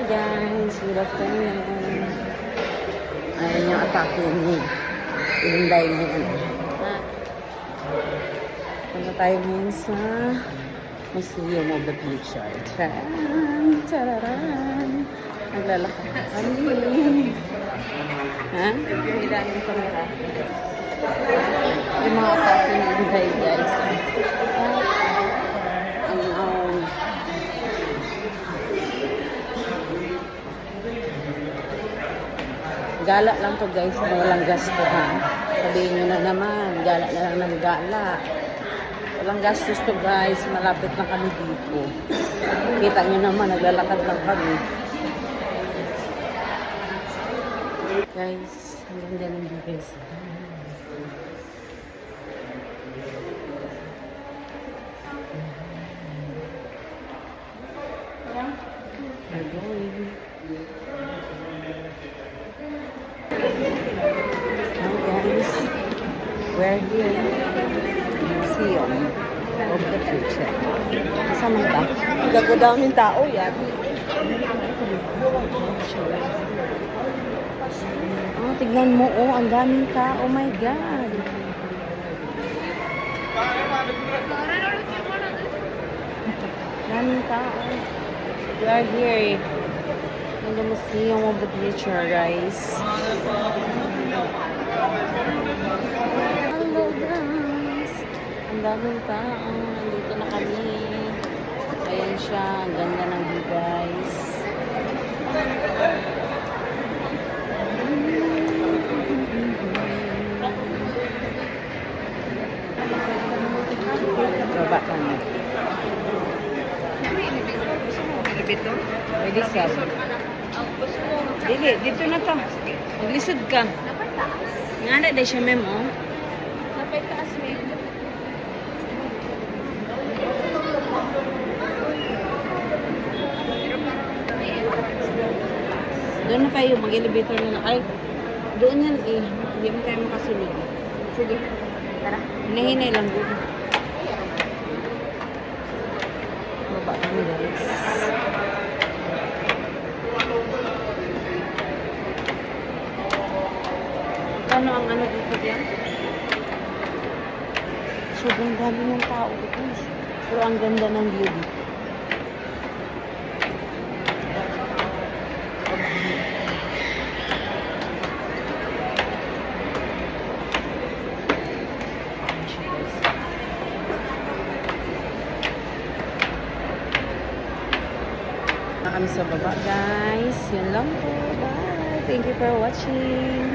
guys, good afternoon. Ayan yung atake ni Inday ngayon. Punta tayo ngayon sa Museum of the Future. Charan! Chararan! Naglalakad kami. Ha? Hindi lang yung camera. Yung mga atake ni Inday guys. Gala lang to guys, walang gasto ha. Sabihin nyo na naman, gala na lang ng gala. Walang gastos to guys, malapit na kami dito. Kita nyo naman, naglalakad lang kami. Guys, ang ganda ng view guys. We're going. We're here in the Museum of the Future. Kasama ba? Gagadaw ng tao yan. Oh, tignan mo, oh, ang daming tao. Oh my God. Daming tao. We are here in the Museum of the Future, guys. Hello guys! Ang daming tao. Dito na kami. Ayan siya. Ang ganda ng view guys. Baba kami. Pwede sab. Dili, dito na to. Maglisod ka. Nga na siya memo. Napay taas may. Doon na tayo, mag-elevator na lang. Ay, doon yan eh. Hindi mo tayo makasunod. Sige. Tara. Hinahinay lang doon. Baba kami guys. Ano ang ano dito yan? Sobrang dami ng tao guys. Pero ang ganda ng view dito. Na kami sa baba guys. Yun lang po. Bye. Thank you for watching.